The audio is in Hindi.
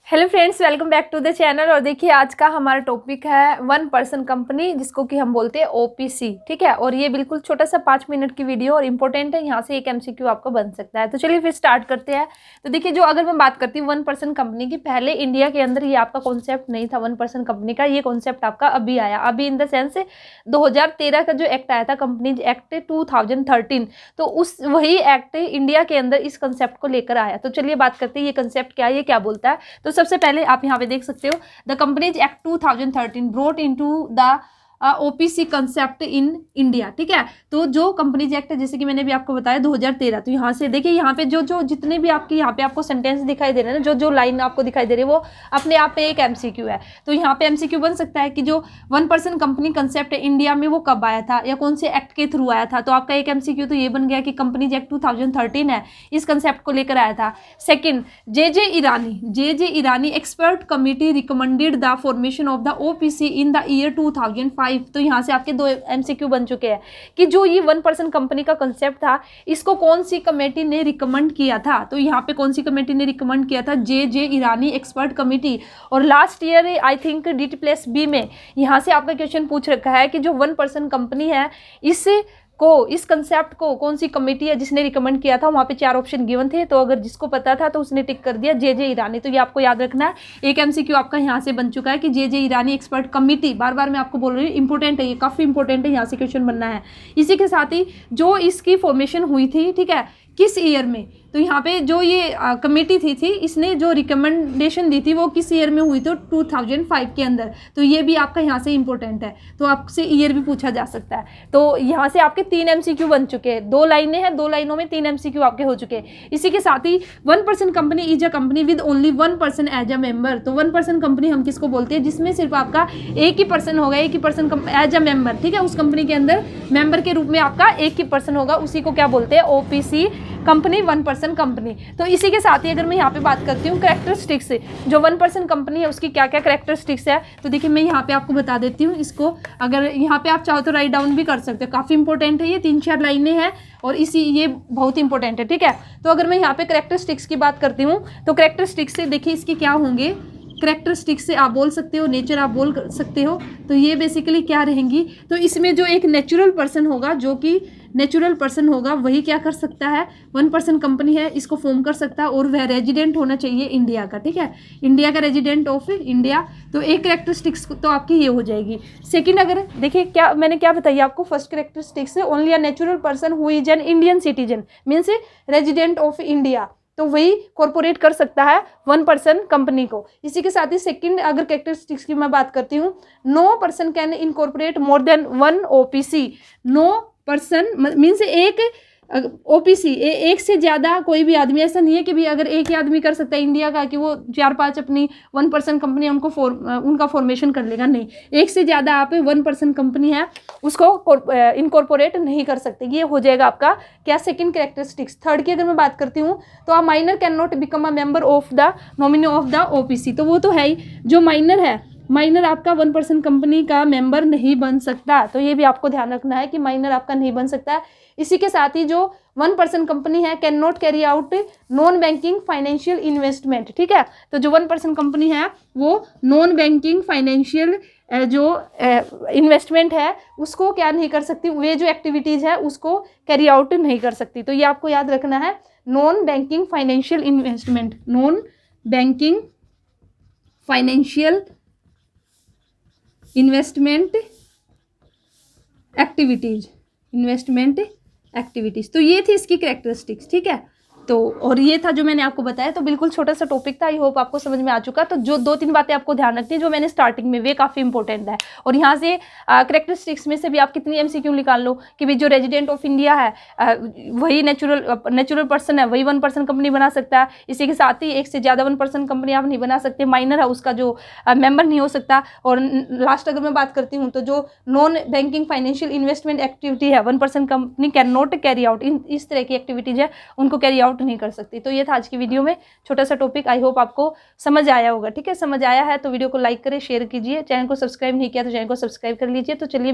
Hello friends, welcome back to the channel. और देखिए आज का हमारा टॉपिक है 1% कंपनी, जिसको कि हम बोलते हैं ओपीसी। ठीक है, और ये बिल्कुल छोटा सा 5 मिनट की वीडियो और इम्पोर्टेंट है। यहाँ से एक एमसीक्यू आपको बन सकता है। तो चलिए फिर स्टार्ट करते हैं। तो देखिए, जो अगर मैं बात करती हूँ 1% कंपनी की, पहले इंडिया के अंदर ये आपका कॉन्सेप्ट नहीं था 1% कंपनी का। ये कॉन्सेप्ट आपका अभी आया, अभी इन द सेंस 2013 का जो एक्ट आया था, कंपनीज एक्ट 2013, तो उस वही एक्ट इंडिया के अंदर इस कंसेप्ट को लेकर आया। तो चलिए बात करते हैं ये कंसेप्ट क्या है, ये क्या बोलता है। तो सबसे पहले आप यहाँ पे देख सकते हो, the companies act 2013 brought into the OPC concept in India. ठीक है, तो जो कंपनीज एक्ट है, जैसे कि मैंने भी आपको बताया 2013, तो यहाँ से देखिए, यहाँ पे जो जो जितने भी आपके यहाँ पे आपको सेंटेंस दिखाई दे रहे हैं ना, जो जो लाइन आपको दिखाई दे रही है, वो अपने आप पे एक एमसीक्यू है। तो यहाँ पे एमसीक्यू बन सकता है कि जो 1% कंपनी कंसेप्ट है इंडिया में, वो कब आया था या कौन से एक्ट के थ्रू आया था। तो आपका एक एमसीक्यू तो ये बन गया कि कंपनीज एक्ट 2013 है, इस कंसेप्ट को लेकर आया था। Second, J Irani expert committee recommended the formation of the OPC in the year 2005। तो यहाँ से आपके 2 एमसीक्यू बन चुके हैं कि जो ये 1% कंपनी का कंसेप्ट था, इसको कौन सी कमेटी ने रिकमेंड किया था। तो यहाँ पे कौन सी कमेटी ने रिकमेंड किया था, जे ईरानी एक्सपर्ट कमेटी। और last year I think DT+B में यहाँ से आपका क्वेश्चन पूछ रखा है कि जो 1% कंपनी है, इस कंसेप्ट को कौन सी कमेटी है जिसने रिकमेंड किया था। वहाँ पे 4 ऑप्शन गिवन थे, तो अगर जिसको पता था तो उसने टिक कर दिया जे ईरानी। तो ये आपको याद रखना है। एक एमसीक्यू आपका यहाँ से बन चुका है कि जे ईरानी एक्सपर्ट कमेटी। बार बार मैं आपको बोल रही हूँ, इंपॉर्टेंट है, ये काफ़ी इंपॉर्टेंट है, यहाँ से क्वेश्चन बनना है। इसी के साथ ही जो इसकी फॉर्मेशन हुई थी, ठीक है, किस ईयर में, तो यहाँ पे जो ये कमेटी थी इसने जो रिकमेंडेशन दी थी, वो किस ईयर में हुई, तो 2005 के अंदर। तो ये भी आपका यहाँ से इंपॉर्टेंट है, तो आपसे ईयर भी पूछा जा सकता है। तो यहाँ से आपके 3 एमसीक्यू बन चुके हैं। 2 लाइनें हैं, 2 लाइनों में 3 एमसीक्यू आपके हो चुके हैं। इसी के साथ ही 1% company is a company with only 1% as a member. तो 1% कंपनी हम किसको बोलते हैं, जिसमें सिर्फ आपका एक ही पर्सन होगा, एक ही पर्सन एज अ मेंबर। ठीक है, उस कंपनी के अंदर मेंबर के रूप में आपका एक ही पर्सन होगा, उसी को क्या बोलते हैं, ओपीसी कंपनी, 1% कंपनी। तो इसी के साथ ही अगर मैं यहाँ पे बात करती हूँ कैरेक्टरिस्टिक्स, जो 1% कंपनी है उसकी क्या क्या कैरेक्टरिस्टिक्स है, तो देखिए मैं यहाँ पे आपको बता देती हूँ। इसको अगर यहाँ पे आप चाहो तो राइट डाउन भी कर सकते हो, काफ़ी इंपॉर्टेंट है ये, 3-4 लाइनें हैं और ये बहुत इंपॉर्टेंट है। ठीक है, तो अगर मैं यहाँ पे कैरेक्टरिस्टिक्स की बात करती हूँ, तो कैरेक्टरिस्टिक्स से देखिए इसके क्या होंगे। कैरेक्टरिस्टिक्स से आप बोल सकते हो, नेचर आप बोल सकते हो, तो ये बेसिकली क्या रहेंगी। तो इसमें जो एक नेचुरल पर्सन होगा, जो कि नेचुरल पर्सन होगा, वही क्या कर सकता है, 1% कंपनी है, इसको फॉर्म कर सकता है, और वह रेजिडेंट होना चाहिए इंडिया का। ठीक है, इंडिया का रेजिडेंट ऑफ इंडिया। तो एक कैरेक्टरिस्टिक्स तो आपकी ये हो जाएगी। सेकंड, अगर देखिए क्या मैंने क्या बताई आपको, first characteristics only a natural person who is an Indian citizen means resident of India, तो वही कॉर्पोरेट कर सकता है 1% कंपनी को। इसी के साथ ही सेकंड अगर कैरेक्टरिस्टिक्स की मैं बात करती हूँ, no person can incorporate more than 1 OPC. No person means एक ओपीसी, एक से ज़्यादा कोई भी आदमी, ऐसा नहीं है कि भी अगर एक ही आदमी कर सकता है इंडिया का कि वो 4-5 अपनी 1% कंपनी उनको उनका फॉर्मेशन कर लेगा, नहीं। एक से ज़्यादा आप 1% कंपनी है उसको इनकॉर्पोरेट नहीं कर सकते। ये हो जाएगा आपका क्या, सेकंड कैरेक्टरिस्टिक्स। थर्ड की अगर मैं बात करती हूँ, तो a minor can not become a member of the nominee of the OPC. तो वो तो है ही, जो माइनर है, माइनर आपका 1% कंपनी का मेंबर नहीं बन सकता। तो ये भी आपको ध्यान रखना है कि माइनर आपका नहीं बन सकता है। इसी के साथ ही जो 1% कंपनी है can not carry out non banking financial investment. ठीक है, तो जो 1% कंपनी है वो नॉन बैंकिंग फाइनेंशियल जो इन्वेस्टमेंट है उसको क्या नहीं कर सकती, वे जो एक्टिविटीज़ है उसको कैरी आउट नहीं कर सकती। तो ये आपको याद रखना है, non banking financial investment, non banking financial investment activities. तो ये थी इसकी कैरेक्टरिस्टिक्स। ठीक है, तो और ये था जो मैंने आपको बताया। तो बिल्कुल छोटा सा टॉपिक था, आई होप आपको समझ में आ चुका। तो जो 2-3 बातें आपको ध्यान रखनी है जो मैंने स्टार्टिंग में, वे काफ़ी इंपॉर्टेंट है। और यहाँ से कैरेक्टरिस्टिक्स में से भी आप कितनी एमसीक्यू निकाल लो कि भाई जो रेजिडेंट ऑफ इंडिया है वही नेचुरल पर्सन है, वही 1% कंपनी बना सकता है। इसी के साथ ही एक से ज़्यादा 1% कंपनी आप नहीं बना सकते, माइनर है उसका जो मेंबर नहीं हो सकता। और लास्ट अगर मैं बात करती हूँ, तो जो non banking financial investment activity है 1% company can not carry out, इस तरह की एक्टिविटीज़ है उनको कैरी आउट नहीं कर सकती। तो ये था आज की वीडियो में छोटा सा टॉपिक, आई होप आपको समझ आया होगा। ठीक है, समझ आया है तो वीडियो को लाइक करें, शेयर कीजिए, चैनल को सब्सक्राइब नहीं किया तो चैनल को सब्सक्राइब कर लीजिए। तो चलिए